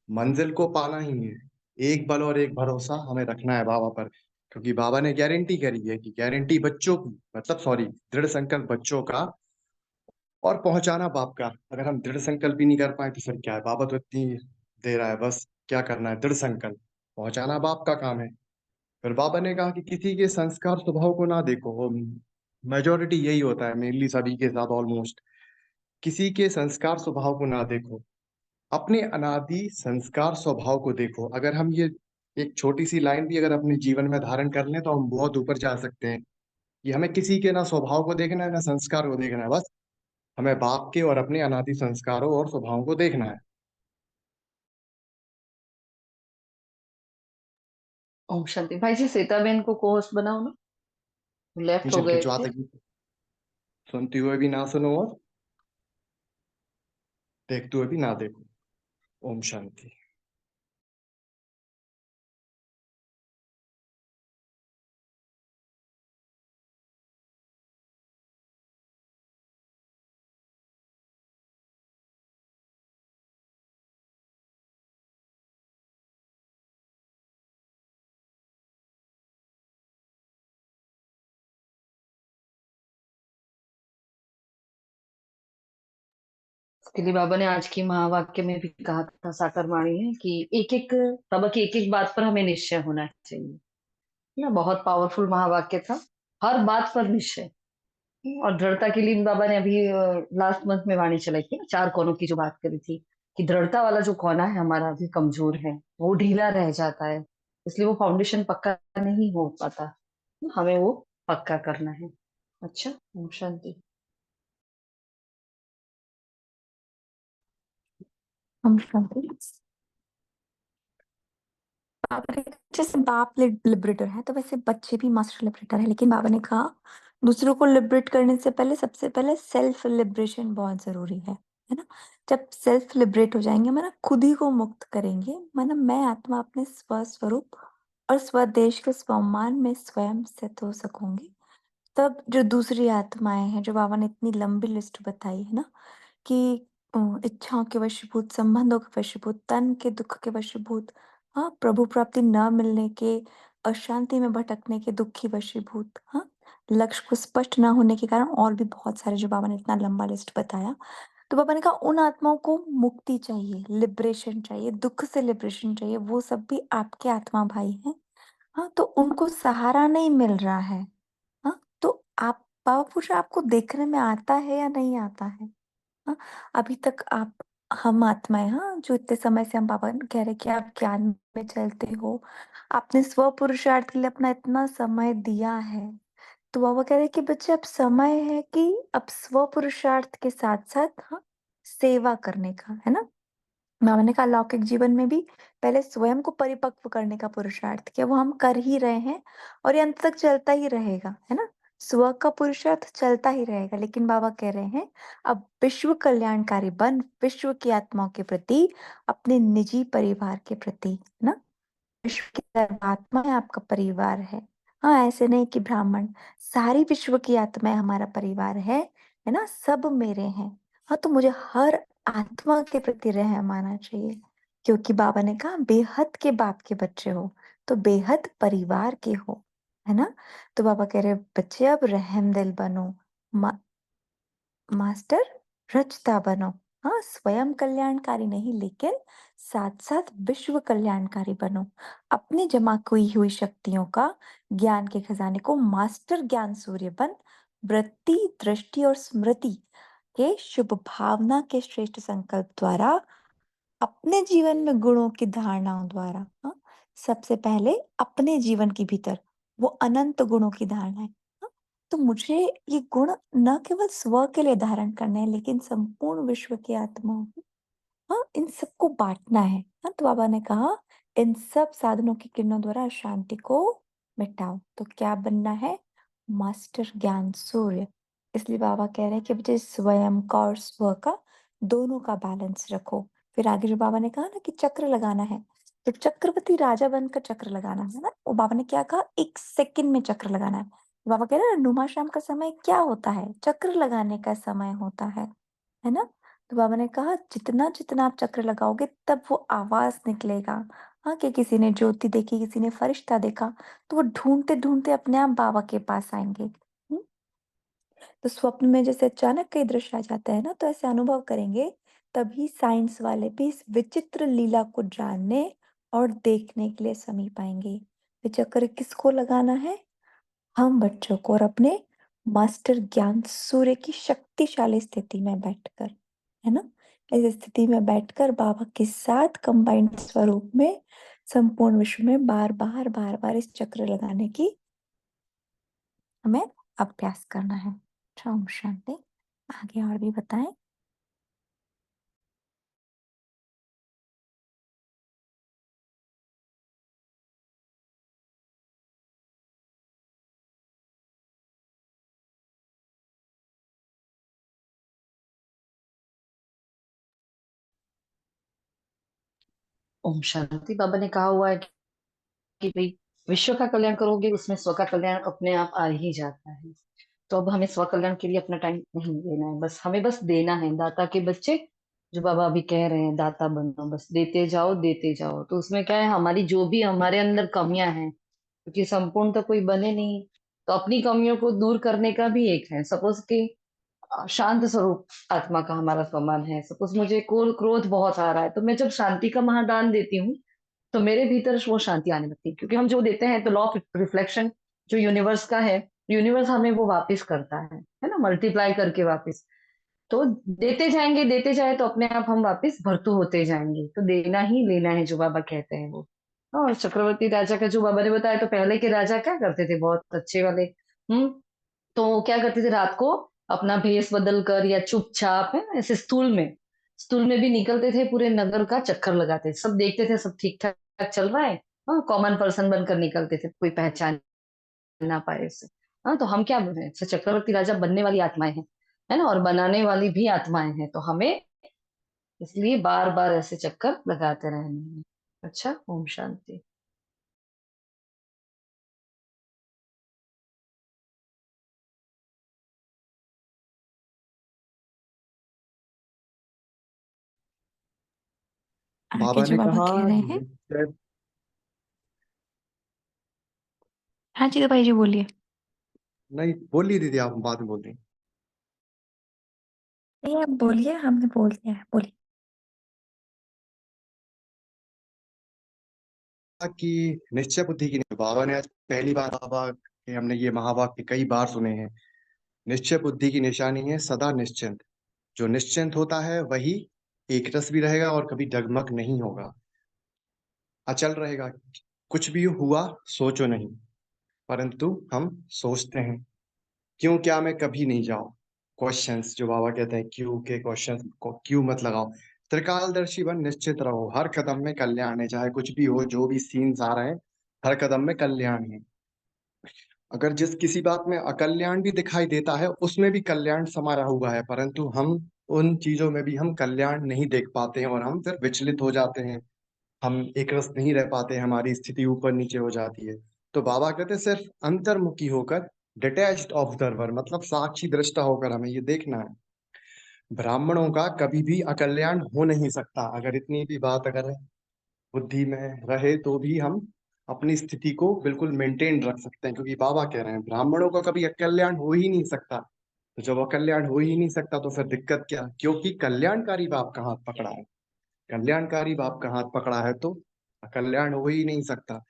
मंजिल को पाना ही है। एक बल और एक भरोसा हमें रखना है बाबा पर, क्योंकि बाबा ने गारंटी करी है कि गारंटी बच्चों की, मतलब सॉरी, दृढ़ संकल्प बच्चों का और पहुंचाना बाप का। अगर हम दृढ़ संकल्प ही नहीं कर पाए तो फिर क्या है, बाबा तो इतनी दे रहा है, बस क्या करना है, दृढ़ संकल्प पहुंचाना बाप का काम है। फिर बाबा ने कहा कि किसी के संस्कार स्वभाव को ना देखो। मेजोरिटी यही होता है, मेनली सभी के साथ ऑलमोस्ट। किसी के संस्कार स्वभाव को ना देखो, अपने अनादि संस्कार स्वभाव को देखो। अगर हम ये एक छोटी सी लाइन भी अगर अपने जीवन में धारण कर लें तो हम बहुत ऊपर जा सकते हैं। कि हमें किसी के ना स्वभाव को देखना है ना संस्कार को देखना है, बस हमें बाप के और अपने अनादि संस्कारों और स्वभावों को देखना है। ओम शांति। भाई जी, श्वेता बहन को को होस्ट बनाओ ना, लेफ्ट हो टेंशन गए थे। खिंचवाते सुनते हुए भी ना सुनो और देखते हुए भी ना देखो। ओम शांति। इसके लिए बाबा ने आज की महावाक्य में भी कहा था, साकर वाणी में, कि एक एक बाबा की एक एक बात पर हमें निश्चय होना चाहिए। ना बहुत पावरफुल महावाक्य था, हर बात पर निश्चय। और दृढ़ता के लिए बाबा ने अभी लास्ट मंथ में वाणी चलाई थी ना, 4 कोनों की जो बात करी थी, कि दृढ़ता वाला जो कोना है हमारा अभी कमजोर है, वो ढीला रह जाता है, इसलिए वो फाउंडेशन पक्का नहीं हो पाता, हमें वो पक्का करना है। अच्छा, ओम शांति। हम शांति। बाबा ने कहा, जैसे बाप लिबरेटर है तो वैसे बच्चे भी मास्टर लिबरेटर है, लेकिन बाबा ने कहा दूसरों को लिबरेट करने से पहले सबसे पहले सेल्फ लिबरेशन बहुत जरूरी है ना। जब सेल्फ लिबरेट हो जाएंगे, माना खुद ही को मुक्त करेंगे, माना मैं आत्मा अपने स्वस्वरूप और स्वदेश के स्वमान में स्वयं स्थित हो सकूंगी, तब जो दूसरी आत्माएं हैं, जो बाबा ने इतनी लंबी लिस्ट बताई है ना, कि इच्छाओं के वशीभूत, संबंधों के वशीभूत, तन के दुख के वशीभूत, हाँ, प्रभु प्राप्ति न मिलने के, अशांति में भटकने के दुखी वशीभूत, हाँ, लक्ष्य को स्पष्ट ना होने के कारण, और भी बहुत सारे जो बाबा ने इतना लंबा लिस्ट बताया। तो बाबा ने कहा उन आत्माओं को मुक्ति चाहिए, लिबरेशन चाहिए, दुख से लिबरेशन चाहिए, वो सब भी आपके आत्मा भाई हैं। हाँ, तो उनको सहारा नहीं मिल रहा है। हाँ, तो आप, बाबा पूछ रहे आपको देखने में आता है या नहीं आता है? हाँ, अभी तक आप, हम आत्माएं, हाँ, जो इतने समय से हम बाबा कह रहे कि आप ज्ञान में चलते हो, आपने स्व पुरुषार्थ के लिए अपना इतना समय दिया है, तो बाबा कह रहे कि बच्चे अब समय है कि अब स्व पुरुषार्थ के साथ साथ, हाँ, सेवा करने का है ना। बाबा ने कहा लौकिक जीवन में भी पहले स्वयं को परिपक्व करने का पुरुषार्थ किया, वो हम कर ही रहे हैं और ये अंत तक चलता ही रहेगा, है ना। स्व का पुरुषार्थ चलता ही रहेगा, लेकिन बाबा कह रहे हैं अब विश्व कल्याणकारी बन, विश्व की आत्माओं के प्रति, अपने निजी परिवार के प्रति, है ना। विश्व की आत्मा है आपका परिवार है ऐसे नहीं कि ब्राह्मण, सारी विश्व की आत्माएं हमारा परिवार है ना, सब मेरे हैं। हाँ, तो मुझे हर आत्मा के प्रति रहम आना चाहिए, क्योंकि बाबा ने कहा बेहद के बाप के बच्चे हो तो बेहद परिवार के हो, है ना। तो बाबा कह रहे बच्चे अब रहम दिल बनो, मास्टर रचता बनो। हाँ, स्वयं कल्याणकारी नहीं, लेकिन साथ साथ विश्व कल्याणकारी बनो। अपनी जमा की हुई शक्तियों का, ज्ञान के खजाने को मास्टर ज्ञान सूर्य बन, वृत्ति, दृष्टि और स्मृति के शुभ भावना के श्रेष्ठ संकल्प द्वारा, अपने जीवन में गुणों की धारणाओं द्वारा, हाँ, सबसे पहले अपने जीवन के भीतर वो अनंत गुणों की धारणा है। हाँ, तो मुझे ये गुण न केवल स्व के लिए धारण करने हैं, लेकिन संपूर्ण विश्व की आत्माओं को, हाँ, इन सबको बांटना है। हाँ, तो बाबा ने कहा इन सब साधनों की किरणों द्वारा अशांति को मिटाओ। तो क्या बनना है? मास्टर ज्ञान सूर्य। इसलिए बाबा कह रहे हैं कि बच्चे स्वयं का और स्व का दोनों का बैलेंस रखो। फिर आगे जो बाबा ने कहा ना कि चक्र लगाना है, तो चक्रवर्ती राजा बनकर चक्र लगाना है ना। वो बाबा ने क्या कहा? 1 सेकंड में चक्र लगाना है। बाबा कह रहे हैं नुमा शाम का समय क्या होता है? चक्र लगाने का समय होता है ना। तो बाबा ने कहा जितना जितना आप चक्र लगाओगे तब वो आवाज निकलेगा। हाँ, कि किसी ने ज्योति देखी, किसी ने फरिश्ता देखा, तो वो ढूंढते ढूंढते अपने आप बाबा के पास आएंगे। तो स्वप्न में जैसे अचानक कई दृश्य आ जाता है ना, तो ऐसे अनुभव करेंगे, तभी साइंस वाले भी इस विचित्र लीला को जानने और देखने के लिए समीप आएंगे। ये चक्र किसको लगाना है? हम बच्चों को, और अपने मास्टर ज्ञान सूर्य की शक्तिशाली स्थिति में बैठकर, है ना। इस स्थिति में बैठकर बाबा के साथ कंबाइंड स्वरूप में संपूर्ण विश्व में बार बार इस चक्र लगाने की हमें अभ्यास करना है। ओम शांति। आगे और भी बताएं। ओम शांति। बाबा ने कहा हुआ है कि भाई विश्व का कल्याण करोगे, उसमें स्व का कल्याण अपने आप आ ही जाता है। तो अब हमें स्व कल्याण के लिए अपना टाइम नहीं देना है, बस हमें बस देना है। दाता के बच्चे, जो बाबा अभी कह रहे हैं, दाता बनो, बस देते जाओ देते जाओ। तो उसमें क्या है, हमारी जो भी हमारे अंदर कमियां हैं, क्योंकि संपूर्ण तो कोई बने नहीं, तो अपनी कमियों को दूर करने का भी एक है। सपोज कि शांत स्वरूप आत्मा का हमारा सम्मान है। सपोज मुझे क्रोध बहुत आ रहा है, तो मैं जब शांति का महादान देती हूँ तो मेरे भीतर वो शांति आने लगती है, क्योंकि हम जो देते हैं तो लॉ ऑफ रिफ्लेक्शन जो यूनिवर्स का है, यूनिवर्स हमें वो वापस करता है ना, मल्टीप्लाई करके वापस। तो देते जाए तो अपने आप हम वापस भरतू होते जाएंगे। तो देना ही लेना है, जो बाबा कहते हैं वो। और चक्रवर्ती राजा का जो बाबा ने बताया, तो पहले के राजा क्या करते थे, बहुत अच्छे वाले। तो वो क्या करते थे, रात को अपना भेष बदल कर या चुपचाप है ना, ऐसे स्टूल में भी निकलते थे, पूरे नगर का चक्कर लगाते थे, सब देखते थे सब ठीक ठाक चल रहा है। हाँ, कॉमन पर्सन बनकर निकलते थे, कोई पहचान ना पाए उससे। हाँ, तो हम क्या बोल रहे हैं, चक्रवर्ती राजा बनने वाली आत्माएं हैं, है ना, और बनाने वाली भी आत्माएं हैं। तो हमें इसलिए बार बार ऐसे चक्कर लगाते रहने हैं। अच्छा, ओम शांति। आगे बाबा जो ने बाबा कहा कह रहे हैं। निश्चय। हाँ जी, तो भाई जी बोलिए। नहीं, बोलिए दीदी, आप बाद में बोल रही नहीं, आप बोलिए, हमने बोल दिया है, बोलिए। कि निश्चय बुद्धि की नहीं, बाबा ने आज पहली बार, बाबा के हमने ये महावाक्य कई बार सुने हैं। निश्चय बुद्धि की निशानी है सदा निश्चिंत। जो निश्चिंत होता है वही एक रस भी रहेगा और कभी डगमग नहीं होगा, अचल रहेगा। कुछ भी हुआ सोचो नहीं, परंतु हम सोचते हैं क्यों क्या में कभी नहीं जाओ। क्वेश्चंस, जो बाबा कहते हैं क्यों के क्वेश्चंस को क्यों मत लगाओ। त्रिकालदर्शी बन निश्चित रहो, हर कदम में कल्याण है, चाहे कुछ भी हो, जो भी सीन्स आ रहे हैं, हर कदम में कल्याण है। अगर जिस किसी बात में अकल्याण भी दिखाई देता है, उसमें भी कल्याण समाया हुआ है, परंतु हम उन चीजों में भी हम कल्याण नहीं देख पाते हैं और हम फिर विचलित हो जाते हैं। हम एक रस नहीं रह पाते, हमारी स्थिति ऊपर नीचे हो जाती है। तो बाबा कहते हैं सिर्फ अंतर्मुखी होकर, डिटैच्ड ऑब्जर्वर, मतलब साक्षी दृष्टा होकर हमें ये देखना है। ब्राह्मणों का कभी भी अकल्याण हो नहीं सकता। अगर इतनी भी बात अगर बुद्धि में रहे तो भी हम अपनी स्थिति को बिल्कुल मेंटेन रख सकते हैं, क्योंकि बाबा कह रहे हैं ब्राह्मणों का कभी अकल्याण हो ही नहीं सकता। तो जब अकल्याण हो ही नहीं सकता तो फिर दिक्कत क्या, क्योंकि कल्याणकारी बाप का हाथ पकड़ा है। कल्याणकारी बाप का हाथ पकड़ा है तो अकल्याण हो ही नहीं सकता।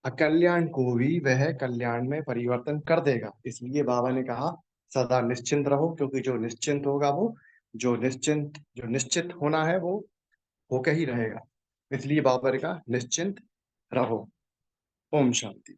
अकल्याण को भी वह कल्याण में परिवर्तन कर देगा। इसलिए बाबा ने कहा सदा निश्चिंत रहो, क्योंकि जो निश्चिंत होगा वो, जो निश्चित होना है वो होकर ही रहेगा। इसलिए बाबा ने कहा निश्चिंत रहो। ओम शांति।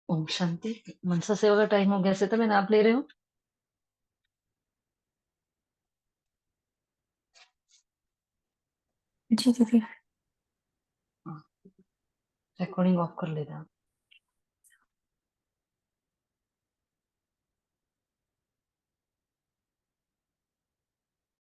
ओम शांति। मनसा सेवा का टाइम हो गया, से तो मैं नाप ले रही हूँ। जी दीदी। रिकॉर्डिंग ऑफ कर लेना।